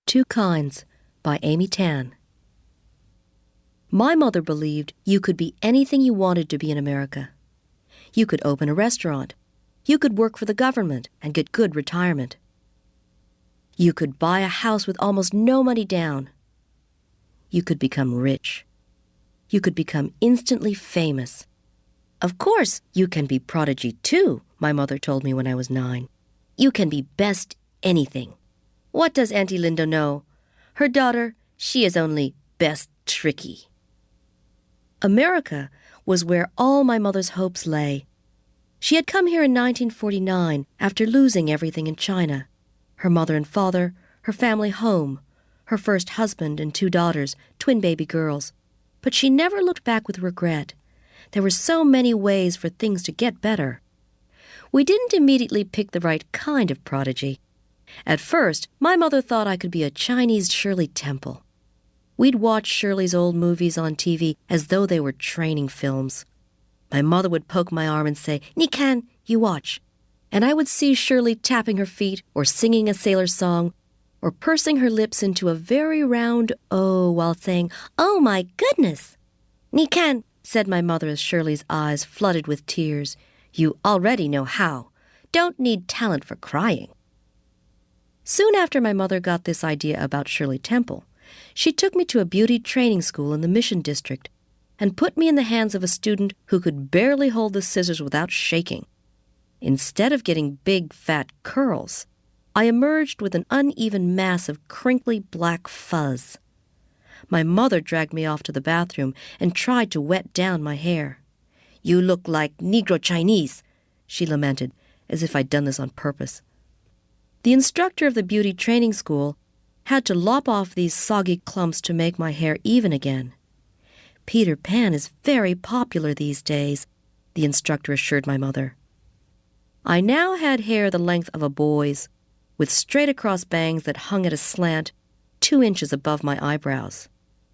Two Kinds by Amy Tan. My mother believed you could be anything you wanted to be in America. You could open a restaurant. You could work for the government and get good retirement. You could buy a house with almost no money down. You could become rich. You could become instantly famous. Of course, you can be prodigy too, my mother told me when I was 9. You can be best anything. What does Auntie Linda know? Her daughter, she is only best tricky. America was where all my mother's hopes lay. She had come here in 1949 after losing everything in China. Her mother and father, her family home, her first husband and 2 daughters, twin baby girls. But she never looked back with regret. There were so many ways for things to get better. We didn't immediately pick the right kind of prodigy. At first, my mother thought I could be a Chinese Shirley Temple. We'd watch Shirley's old movies on TV as though they were training films. My mother would poke my arm and say, "Nikan, you watch." And I would see Shirley tapping her feet or singing a sailor song or pursing her lips into a very round O while saying, "Oh my goodness!" "Nikan," said my mother as Shirley's eyes flooded with tears, "you already know how. Don't need talent for crying." Soon after my mother got this idea about Shirley Temple, she took me to a beauty training school in the Mission District and put me in the hands of a student who could barely hold the scissors without shaking. Instead of getting big, fat curls, I emerged with an uneven mass of crinkly black fuzz. My mother dragged me off to the bathroom and tried to wet down my hair. "You look like Negro Chinese," she lamented, as if I'd done this on purpose. The instructor of the beauty training school had to lop off these soggy clumps to make my hair even again. "Peter Pan is very popular these days," the instructor assured my mother. I now had hair the length of a boy's, with straight-across bangs that hung at a slant 2 inches above my eyebrows.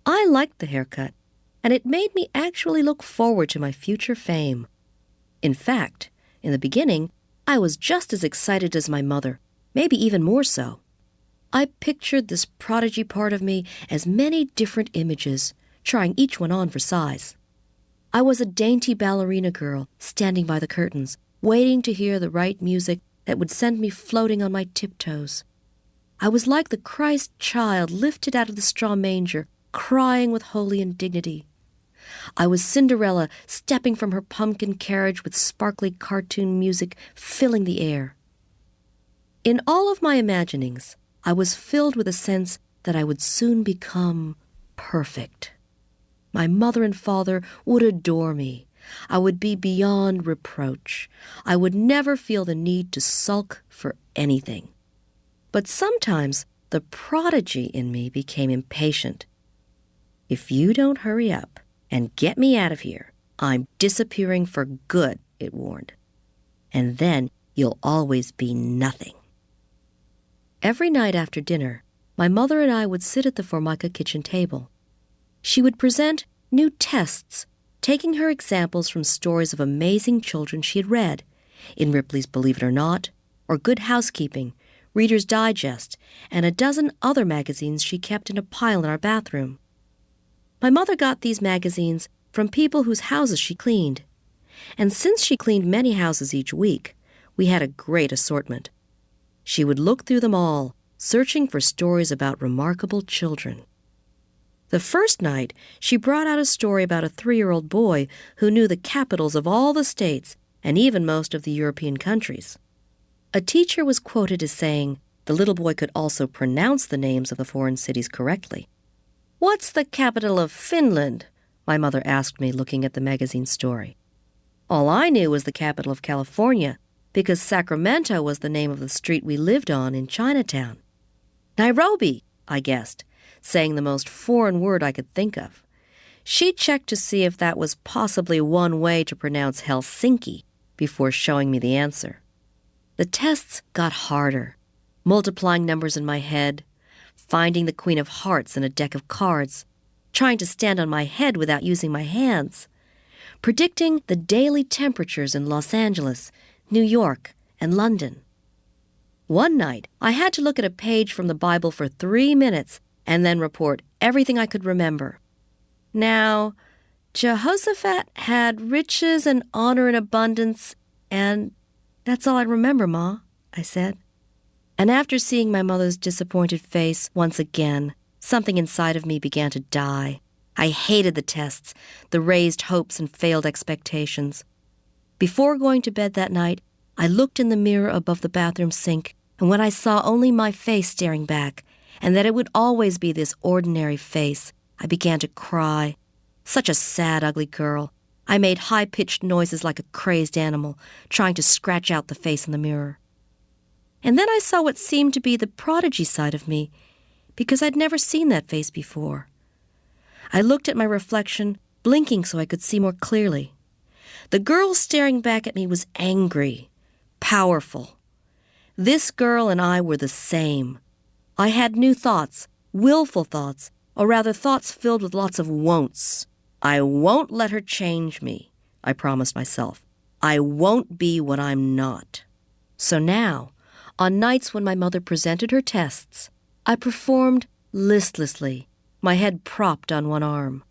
I liked the haircut, and it made me actually look forward to my future fame. In fact, in the beginning, I was just as excited as my mother, maybe even more so. I pictured this prodigy part of me as many different images, trying each one on for size. I was a dainty ballerina girl standing by the curtains, waiting to hear the right music that would send me floating on my tiptoes. I was like the Christ child lifted out of the straw manger, crying with holy indignity. I was Cinderella stepping from her pumpkin carriage with sparkly cartoon music filling the air. In all of my imaginings, I was filled with a sense that I would soon become perfect. My mother and father would adore me. I would be beyond reproach. I would never feel the need to sulk for anything. But sometimes the prodigy in me became impatient. "If you don't hurry up and get me out of here, I'm disappearing for good," it warned. "And then you'll always be nothing." Every night after dinner, my mother and I would sit at the Formica kitchen table. She would present new tests, taking her examples from stories of amazing children she had read in Ripley's Believe It or Not, or Good Housekeeping, Reader's Digest, and a dozen other magazines she kept in a pile in our bathroom. My mother got these magazines from people whose houses she cleaned. And since she cleaned many houses each week, we had a great assortment. She would look through them all, searching for stories about remarkable children. The first night, she brought out a story about a 3-year-old boy who knew the capitals of all the states and even most of the European countries. A teacher was quoted as saying the little boy could also pronounce the names of the foreign cities correctly. "What's the capital of Finland?" my mother asked me, looking at the magazine story. All I knew was the capital of California, because Sacramento was the name of the street we lived on in Chinatown. "Nairobi," I guessed, saying the most foreign word I could think of. She checked to see if that was possibly one way to pronounce Helsinki before showing me the answer. The tests got harder, multiplying numbers in my head, finding the Queen of Hearts in a deck of cards, trying to stand on my head without using my hands, predicting the daily temperatures in Los Angeles, New York, and London. One night, I had to look at a page from the Bible for 3 minutes and then report everything I could remember. Now, Jehoshaphat had riches and honor in abundance, and that's all I remember, Ma, I said. And after seeing my mother's disappointed face once again, something inside of me began to die. I hated the tests, the raised hopes and failed expectations. Before going to bed that night, I looked in the mirror above the bathroom sink, and when I saw only my face staring back, and that it would always be this ordinary face, I began to cry. Such a sad, ugly girl. I made high-pitched noises like a crazed animal, trying to scratch out the face in the mirror. And then I saw what seemed to be the prodigy side of me, because I'd never seen that face before. I looked at my reflection, blinking so I could see more clearly. The girl staring back at me was angry, powerful. This girl and I were the same. I had new thoughts, willful thoughts, or rather thoughts filled with lots of won'ts. I won't let her change me, I promised myself. I won't be what I'm not. So now, on nights when my mother presented her tests, I performed listlessly, my head propped on one arm.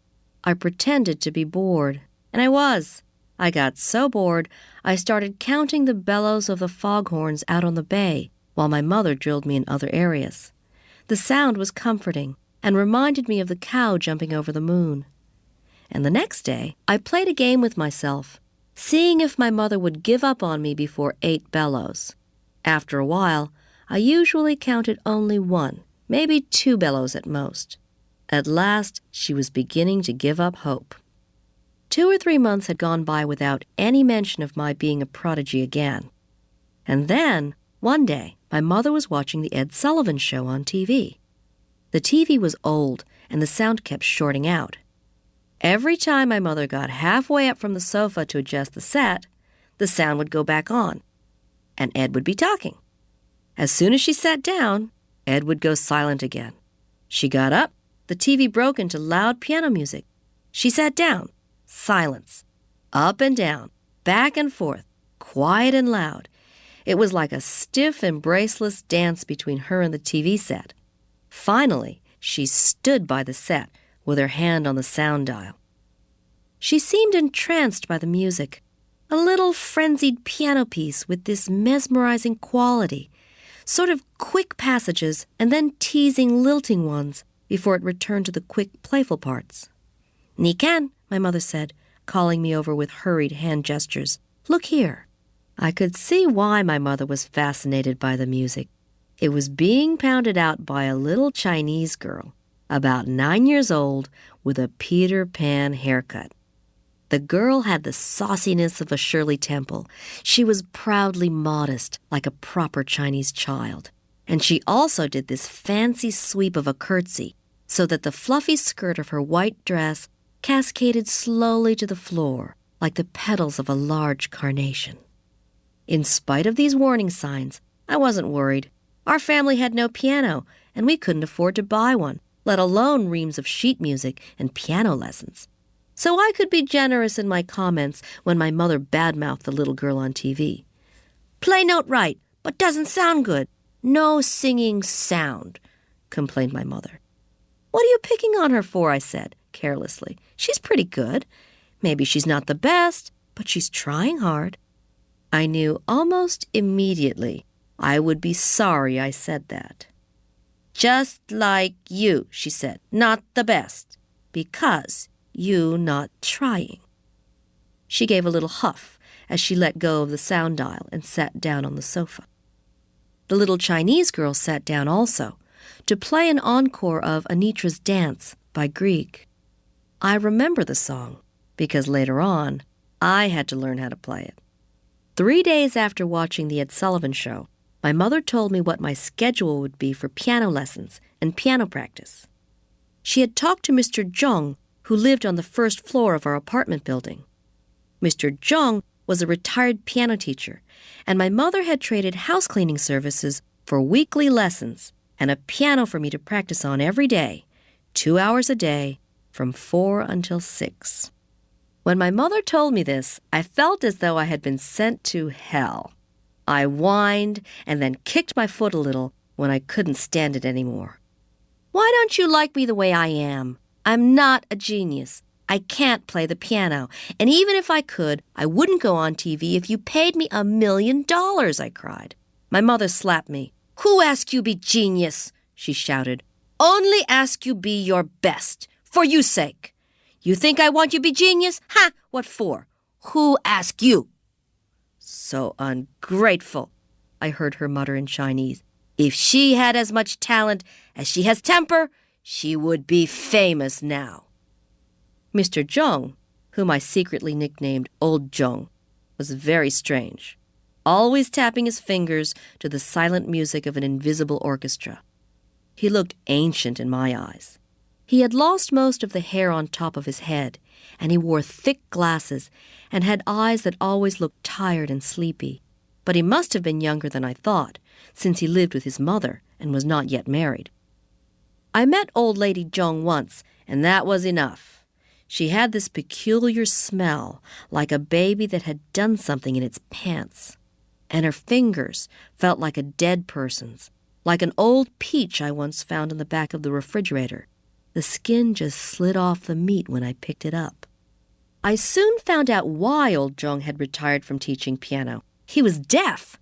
I pretended to be bored, and I was. I got so bored, I started counting the bellows of the foghorns out on the bay while my mother drilled me in other areas. The sound was comforting and reminded me of the cow jumping over the moon. And the next day, I played a game with myself, seeing if my mother would give up on me before 8 bellows. After a while, I usually counted only 1, maybe 2 bellows at most. At last, she was beginning to give up hope. 2 or 3 months had gone by without any mention of my being a prodigy again. And then, one day, my mother was watching the Ed Sullivan Show on TV. The TV was old, and the sound kept shorting out. Every time my mother got halfway up from the sofa to adjust the set, the sound would go back on, and Ed would be talking. As soon as she sat down, Ed would go silent again. She got up, the TV broke into loud piano music. She sat down, silence. Up and down, back and forth, quiet and loud. It was like a stiff, embraceless dance between her and the TV set. Finally, she stood by the set, with her hand on the sound dial. She seemed entranced by the music, a little frenzied piano piece with this mesmerizing quality, sort of quick passages and then teasing, lilting ones before it returned to the quick, playful parts. "Nikan," my mother said, calling me over with hurried hand gestures. "Look here." I could see why my mother was fascinated by the music. It was being pounded out by a little Chinese girl, about 9 years old, with a Peter Pan haircut. The girl had the sauciness of a Shirley Temple. She was proudly modest, like a proper Chinese child. And she also did this fancy sweep of a curtsy, so that the fluffy skirt of her white dress cascaded slowly to the floor, like the petals of a large carnation. In spite of these warning signs, I wasn't worried. Our family had no piano, and we couldn't afford to buy one, let alone reams of sheet music and piano lessons. So I could be generous in my comments when my mother badmouthed the little girl on TV. "Play note right, but doesn't sound good. No singing sound," complained my mother. "What are you picking on her for?" I said, carelessly. "She's pretty good. Maybe she's not the best, but she's trying hard." I knew almost immediately I would be sorry I said that. "Just like you," she said, "not the best, because you not trying." She gave a little huff as she let go of the sound dial and sat down on the sofa. The little Chinese girl sat down also to play an encore of Anitra's Dance by Grieg. I remember the song because later on I had to learn how to play it. 3 days after watching the Ed Sullivan Show, my mother told me what my schedule would be for piano lessons and piano practice. She had talked to Mr. Zhong, who lived on the first floor of our apartment building. Mr. Zhong was a retired piano teacher, and my mother had traded house cleaning services for weekly lessons and a piano for me to practice on every day, 2 hours a day, from 4 until 6. When my mother told me this, I felt as though I had been sent to hell. I whined and then kicked my foot a little when I couldn't stand it anymore. Why don't you like me the way I am? I'm not a genius. I can't play the piano, and even if I could, I wouldn't go on TV if you paid me $1 million, I cried. My mother slapped me. Who asked you be genius? She shouted. Only ask you be your best, for you sake. You think I want you be genius? Ha! What for? Who asked you? So ungrateful, I heard her mutter in Chinese. If she had as much talent as she has temper, she would be famous now. Mr. Zheng, whom I secretly nicknamed Old Zheng, was very strange, always tapping his fingers to the silent music of an invisible orchestra. He looked ancient in my eyes. He had lost most of the hair on top of his head, and he wore thick glasses and had eyes that always looked tired and sleepy. But he must have been younger than I thought, since he lived with his mother and was not yet married. I met old Lady Zheng once, and that was enough. She had this peculiar smell, like a baby that had done something in its pants. And her fingers felt like a dead person's, like an old peach I once found in the back of the refrigerator. The skin just slid off the meat when I picked it up. I soon found out why old Zheng had retired from teaching piano. He was deaf.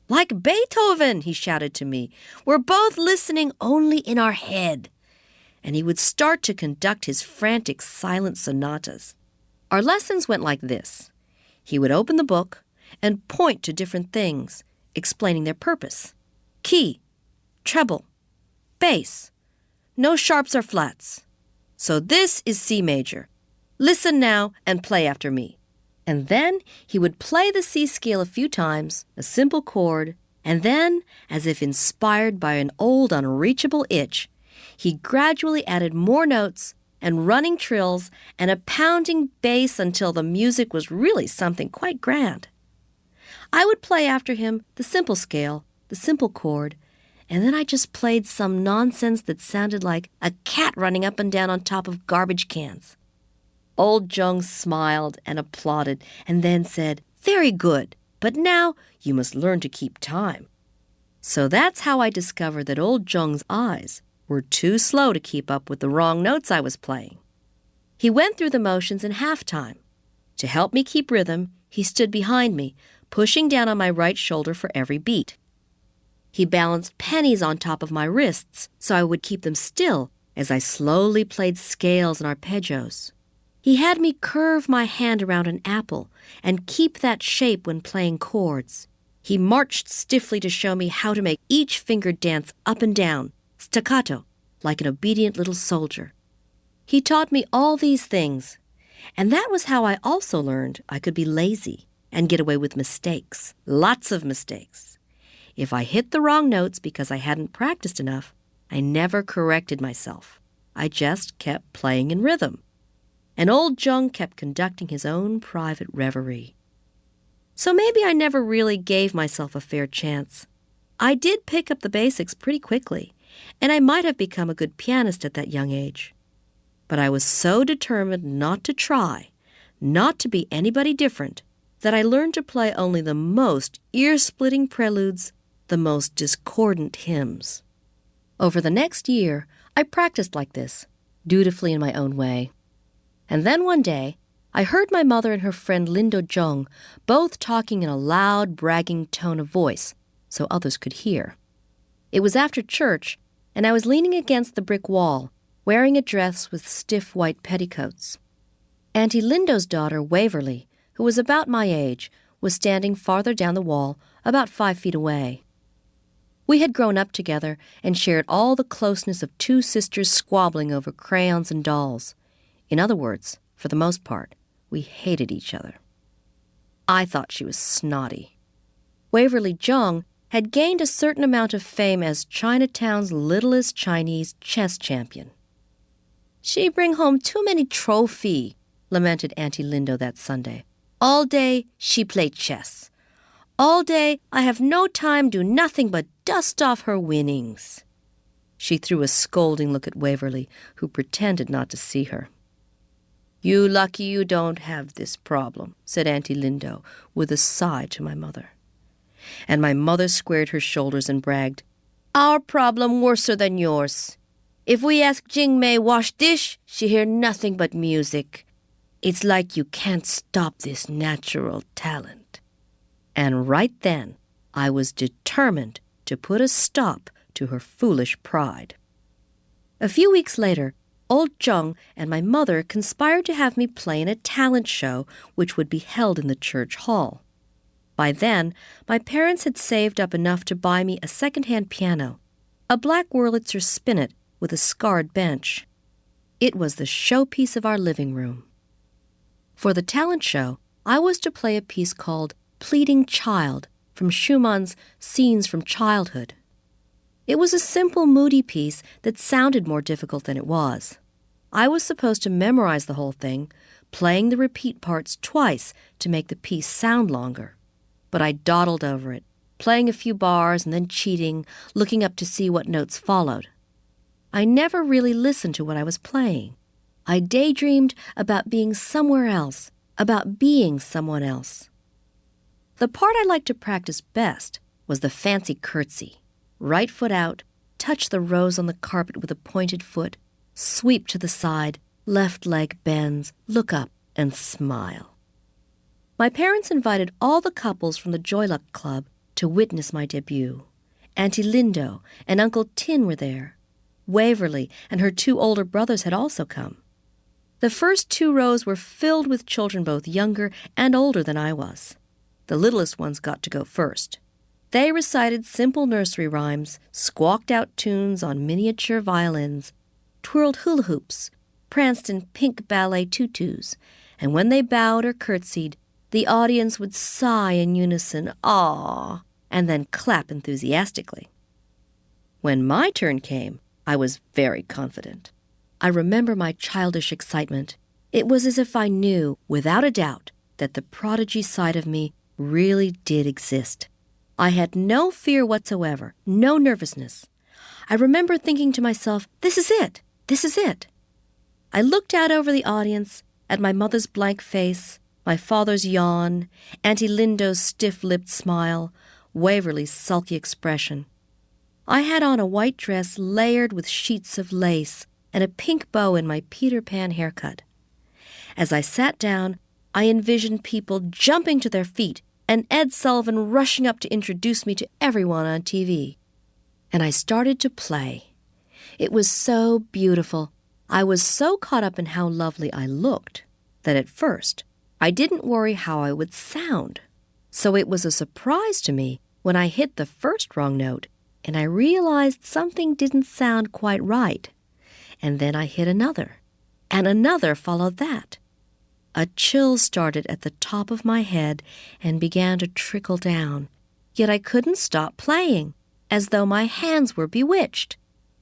Like Beethoven, he shouted to me. We're both listening only in our head. And he would start to conduct his frantic silent sonatas. Our lessons went like this. He would open the book and point to different things, explaining their purpose. Key, treble, bass, no sharps or flats. So this is C major. Listen now and play after me. And then he would play the C scale a few times, a simple chord, and then, as if inspired by an old unreachable itch, he gradually added more notes and running trills and a pounding bass until the music was really something quite grand. I would play after him the simple scale, the simple chord, and then I just played some nonsense that sounded like a cat running up and down on top of garbage cans. Old Zheng smiled and applauded and then said, "Very good, but now you must learn to keep time." So that's how I discovered that old Zheng's eyes were too slow to keep up with the wrong notes I was playing. He went through the motions in half time. To help me keep rhythm, he stood behind me, pushing down on my right shoulder for every beat. He balanced pennies on top of my wrists so I would keep them still as I slowly played scales and arpeggios. He had me curve my hand around an apple and keep that shape when playing chords. He marched stiffly to show me how to make each finger dance up and down, staccato, like an obedient little soldier. He taught me all these things, and that was how I also learned I could be lazy and get away with mistakes, lots of mistakes. If I hit the wrong notes because I hadn't practiced enough, I never corrected myself. I just kept playing in rhythm. And old Zheng kept conducting his own private reverie. So maybe I never really gave myself a fair chance. I did pick up the basics pretty quickly, and I might have become a good pianist at that young age. But I was so determined not to try, not to be anybody different, that I learned to play only the most ear-splitting preludes, the most discordant hymns. Over the next year, I practiced like this, dutifully in my own way. And then one day, I heard my mother and her friend Lindo Zheng both talking in a loud, bragging tone of voice, so others could hear. It was after church, and I was leaning against the brick wall, wearing a dress with stiff white petticoats. Auntie Lindo's daughter, Waverly, who was about my age, was standing farther down the wall, about 5 feet away. We had grown up together and shared all the closeness of two sisters squabbling over crayons and dolls. In other words, for the most part, we hated each other. I thought she was snotty. Waverly Zheng had gained a certain amount of fame as Chinatown's littlest Chinese chess champion. "She bring home too many trophy," lamented Auntie Lindo that Sunday. "All day she play chess. All day I have no time do nothing but dust off her winnings." She threw a scolding look at Waverly, who pretended not to see her. "You lucky you don't have this problem," said Auntie Lindo with a sigh to my mother. And my mother squared her shoulders and bragged, "Our problem worser than yours. If we ask Jingmei wash dish, she hear nothing but music. It's like you can't stop this natural talent." And right then, I was determined to put a stop to her foolish pride. A few weeks later, old Zheng and my mother conspired to have me play in a talent show which would be held in the church hall. By then, my parents had saved up enough to buy me a second-hand piano, a black Wurlitzer spinet with a scarred bench. It was the showpiece of our living room. For the talent show, I was to play a piece called Pleading Child from Schumann's Scenes from Childhood. It was a simple, moody piece that sounded more difficult than it was. I was supposed to memorize the whole thing, playing the repeat parts twice to make the piece sound longer. But I dawdled over it, playing a few bars and then cheating, looking up to see what notes followed. I never really listened to what I was playing. I daydreamed about being somewhere else, about being someone else. The part I liked to practice best was the fancy curtsy. Right foot out, touch the rose on the carpet with a pointed foot, sweep to the side, left leg bends, look up, and smile. My parents invited all the couples from the Joy Luck Club to witness my debut. Auntie Lindo and Uncle Tin were there. Waverly and her 2 older brothers had also come. The first 2 rows were filled with children both younger and older than I was. The littlest ones got to go first. They recited simple nursery rhymes, squawked out tunes on miniature violins, twirled hula hoops, pranced in pink ballet tutus, and when they bowed or curtsied, the audience would sigh in unison, "Aw," and then clap enthusiastically. When my turn came, I was very confident. I remember my childish excitement. It was as if I knew, without a doubt, that the prodigy side of me really did exist. I had no fear whatsoever, no nervousness. I remember thinking to myself, "This is it, this is it." I looked out over the audience, at my mother's blank face, my father's yawn, Auntie Lindo's stiff-lipped smile, Waverly's sulky expression. I had on a white dress layered with sheets of lace and a pink bow in my Peter Pan haircut. As I sat down, I envisioned people jumping to their feet and Ed Sullivan rushing up to introduce me to everyone on TV. And I started to play. It was so beautiful. I was so caught up in how lovely I looked that at first I didn't worry how I would sound. So it was a surprise to me when I hit the first wrong note and I realized something didn't sound quite right. And then I hit another, and another followed that. A chill started at the top of my head and began to trickle down. Yet I couldn't stop playing, as though my hands were bewitched.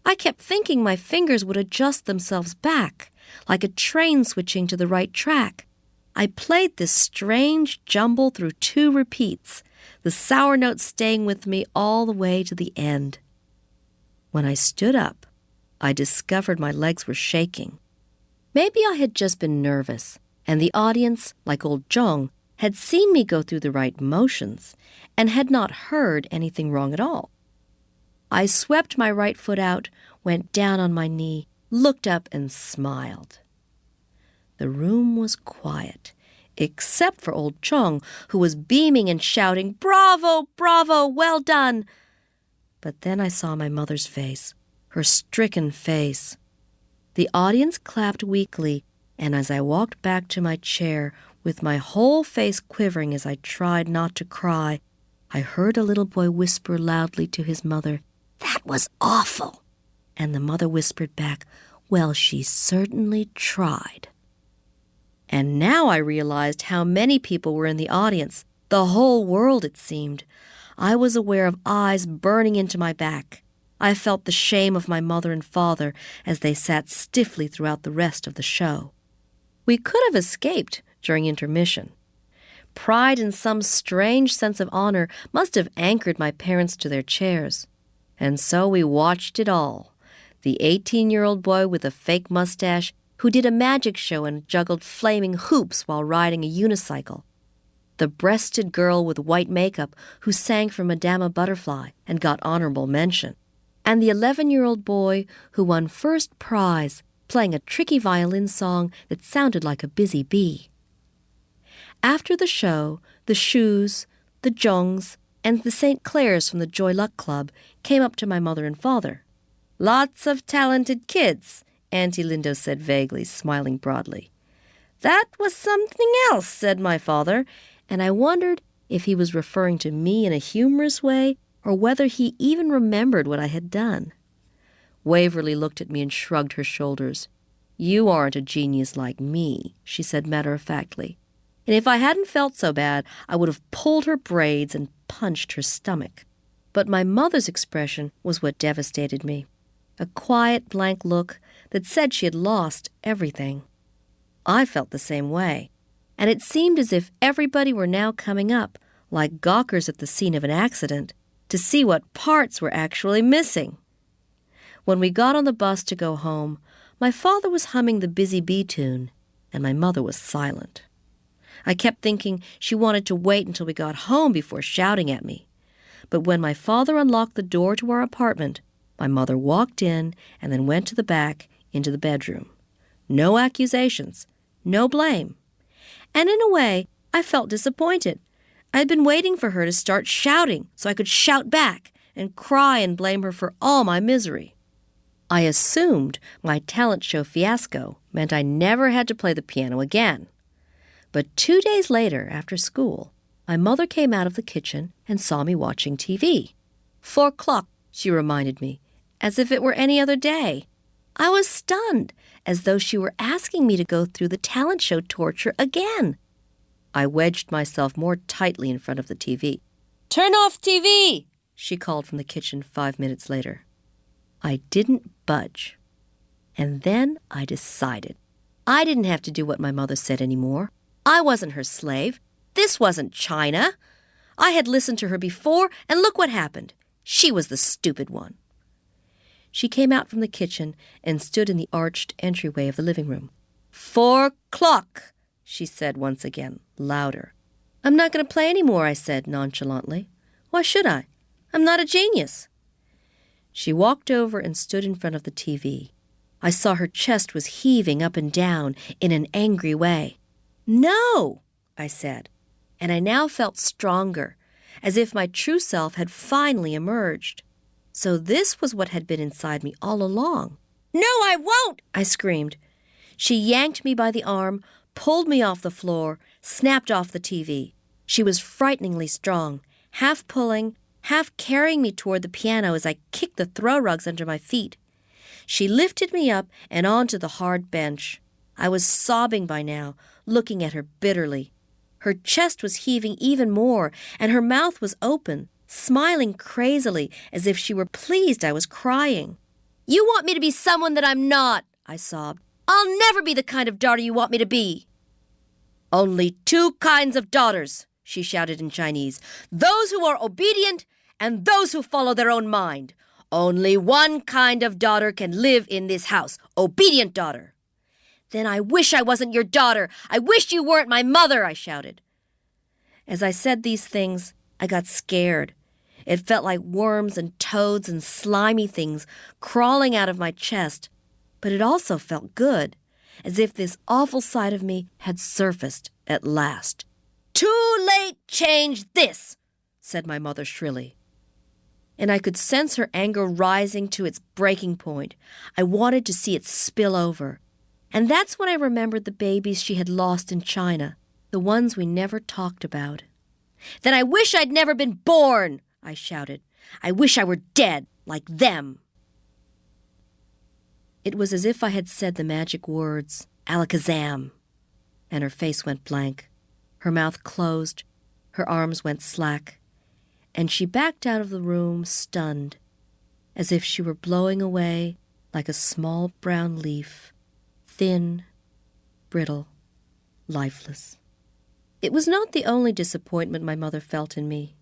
I kept thinking my fingers would adjust themselves back, like a train switching to the right track. I played this strange jumble through 2 repeats, the sour notes staying with me all the way to the end. When I stood up, I discovered my legs were shaking. Maybe I had just been nervous, and the audience, like old Zheng, had seen me go through the right motions and had not heard anything wrong at all. I swept my right foot out, went down on my knee, looked up and smiled. The room was quiet, except for old Zheng, who was beaming and shouting, "Bravo, bravo, well done!" But then I saw my mother's face, her stricken face. The audience clapped weakly, and as I walked back to my chair, with my whole face quivering as I tried not to cry, I heard a little boy whisper loudly to his mother, "That was awful!" And the mother whispered back, "Well, she certainly tried." And now I realized how many people were in the audience, the whole world, it seemed. I was aware of eyes burning into my back. I felt the shame of my mother and father as they sat stiffly throughout the rest of the show. We could have escaped during intermission. Pride and some strange sense of honor must have anchored my parents to their chairs. And so we watched it all. The 18-year-old boy with a fake mustache who did a magic show and juggled flaming hoops while riding a unicycle. the breasted girl with white makeup who sang for Madama Butterfly and got honorable mention, and the 11-year-old boy who won first prize playing a tricky violin song that sounded like a busy bee. After the show, the Shus, the Zhongs, and the St. Clairs from the Joy Luck Club came up to my mother and father. "Lots of talented kids," Auntie Lindo said vaguely, smiling broadly. "That was something else," said my father, and I wondered if he was referring to me in a humorous way or whether he even remembered what I had done. Waverly looked at me and shrugged her shoulders. "You aren't a genius like me," she said matter-of-factly. And if I hadn't felt so bad, I would have pulled her braids and punched her stomach. But my mother's expression was what devastated me. A quiet, blank look that said she had lost everything. I felt the same way, and it seemed as if everybody were now coming up, like gawkers at the scene of an accident, to see what parts were actually missing. When we got on the bus to go home, my father was humming the Busy Bee tune, and my mother was silent. I kept thinking she wanted to wait until we got home before shouting at me. But when my father unlocked the door to our apartment, my mother walked in and then went to the back into the bedroom. No accusations, no blame. And in a way, I felt disappointed. I had been waiting for her to start shouting so I could shout back and cry and blame her for all my misery. I assumed my talent show fiasco meant I never had to play the piano again. But 2 days later, after school, my mother came out of the kitchen and saw me watching TV. 4 o'clock, she reminded me, as if it were any other day. I was stunned, as though she were asking me to go through the talent show torture again. I wedged myself more tightly in front of the TV. "Turn off TV!" she called from the kitchen 5 minutes later. I didn't budge. And then I decided. I didn't have to do what my mother said anymore. I wasn't her slave. This wasn't China. I had listened to her before, and look what happened. She was the stupid one. She came out from the kitchen and stood in the arched entryway of the living room. 4 o'clock, she said once again, louder. "I'm not going to play any more," I said nonchalantly. "Why should I? I'm not a genius." She walked over and stood in front of the TV. I saw her chest was heaving up and down in an angry way. "No," I said, and I now felt stronger, as if my true self had finally emerged. So this was what had been inside me all along. "No, I won't!" I screamed. She yanked me by the arm, pulled me off the floor, snapped off the TV. She was frighteningly strong, half pulling, half carrying me toward the piano as I kicked the throw rugs under my feet. She lifted me up and onto the hard bench. I was sobbing by now, looking at her bitterly. Her chest was heaving even more, and her mouth was open, smiling crazily as if she were pleased I was crying. "You want me to be someone that I'm not," I sobbed. "I'll never be the kind of daughter you want me to be." "Only 2 kinds of daughters," she shouted in Chinese. "Those who are obedient and those who follow their own mind. Only 1 kind of daughter can live in this house, obedient daughter." "Then I wish I wasn't your daughter. I wish you weren't my mother," I shouted. As I said these things, I got scared. It felt like worms and toads and slimy things crawling out of my chest, but it also felt good, as if this awful side of me had surfaced at last. "Too late, change this," said my mother shrilly. And I could sense her anger rising to its breaking point. I wanted to see it spill over. And that's when I remembered the babies she had lost in China, the ones we never talked about. "Then I wish I'd never been born," I shouted. "I wish I were dead, like them." It was as if I had said the magic words, "Alakazam," and her face went blank. Her mouth closed, her arms went slack, and she backed out of the room stunned, as if she were blowing away like a small brown leaf, thin, brittle, lifeless. It was not the only disappointment my mother felt in me.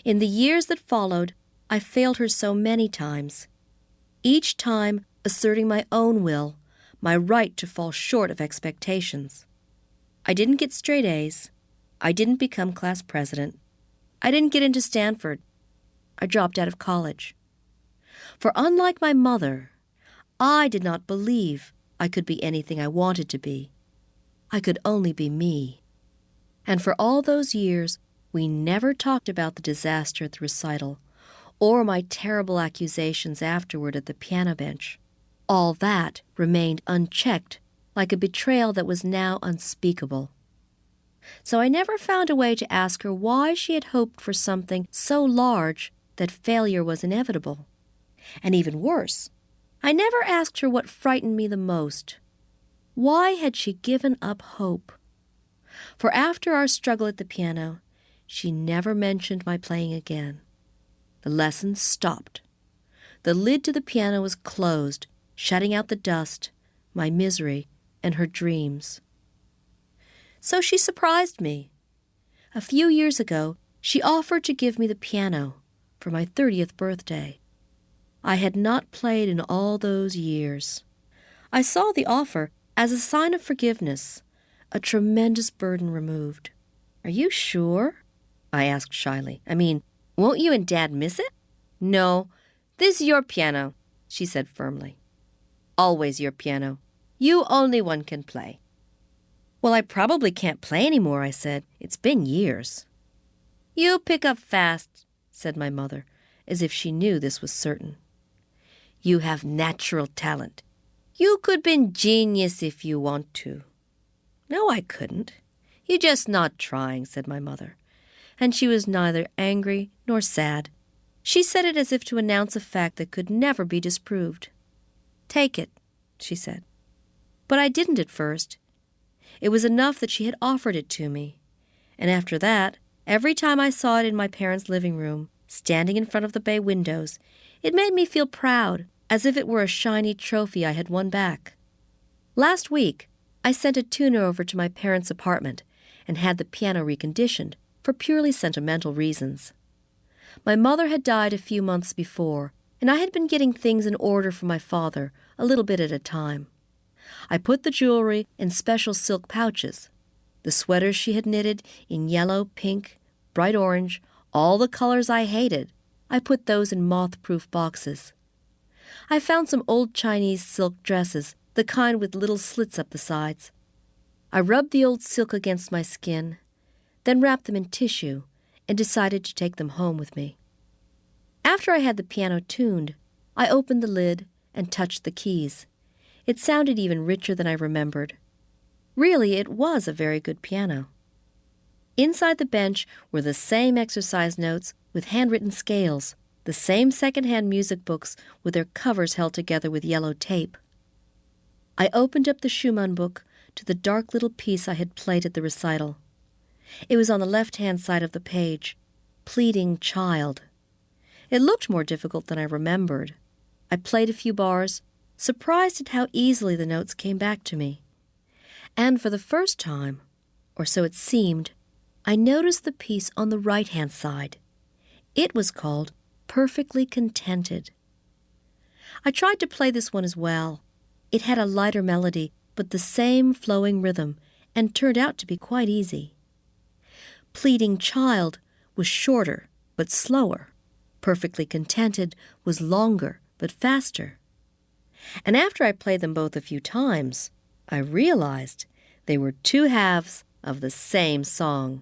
In the years that followed, I failed her so many times, each time asserting my own will, my right to fall short of expectations. I didn't get straight A's, I didn't become class president. I didn't get into Stanford. I dropped out of college. For unlike my mother, I did not believe I could be anything I wanted to be. I could only be me. And for all those years, we never talked about the disaster at the recital or my terrible accusations afterward at the piano bench. All that remained unchecked, like a betrayal that was now unspeakable. So I never found a way to ask her why she had hoped for something so large that failure was inevitable. And even worse, I never asked her what frightened me the most. Why had she given up hope? For after our struggle at the piano, she never mentioned my playing again. The lessons stopped. The lid to the piano was closed, shutting out the dust, my misery, and her dreams. So she surprised me. A few years ago, she offered to give me the piano for my 30th birthday. I had not played in all those years. I saw the offer as a sign of forgiveness, a tremendous burden removed. "Are you sure?" I asked shyly. "I mean, won't you and Dad miss it?" "No, this is your piano," she said firmly. "Always your piano. You only one can play." "Well, I probably can't play anymore," I said. "It's been years." "You pick up fast," said my mother, as if she knew this was certain. "You have natural talent. You could be genius if you want to." "No, I couldn't. You're just not trying," said my mother. And she was neither angry nor sad. She said it as if to announce a fact that could never be disproved. "Take it," she said. But I didn't at first. It was enough that she had offered it to me. And after that, every time I saw it in my parents' living room, standing in front of the bay windows, it made me feel proud, as if it were a shiny trophy I had won back. Last week, I sent a tuner over to my parents' apartment and had the piano reconditioned for purely sentimental reasons. My mother had died a few months before, and I had been getting things in order for my father, a little bit at a time. I put the jewelry in special silk pouches. The sweaters she had knitted in yellow, pink, bright orange, all the colors I hated, I put those in moth-proof boxes. I found some old Chinese silk dresses, the kind with little slits up the sides. I rubbed the old silk against my skin, then wrapped them in tissue and decided to take them home with me. After I had the piano tuned, I opened the lid and touched the keys. It sounded even richer than I remembered. Really, it was a very good piano. Inside the bench were the same exercise notes with handwritten scales, the same second-hand music books with their covers held together with yellow tape. I opened up the Schumann book to the dark little piece I had played at the recital. It was on the left-hand side of the page, Pleading Child. It looked more difficult than I remembered. I played a few bars, surprised at how easily the notes came back to me. And for the first time, or so it seemed, I noticed the piece on the right-hand side. It was called Perfectly Contented. I tried to play this one as well. It had a lighter melody, but the same flowing rhythm, and turned out to be quite easy. Pleading Child was shorter, but slower. Perfectly Contented was longer, but faster. And after I played them both a few times, I realized they were two halves of the same song.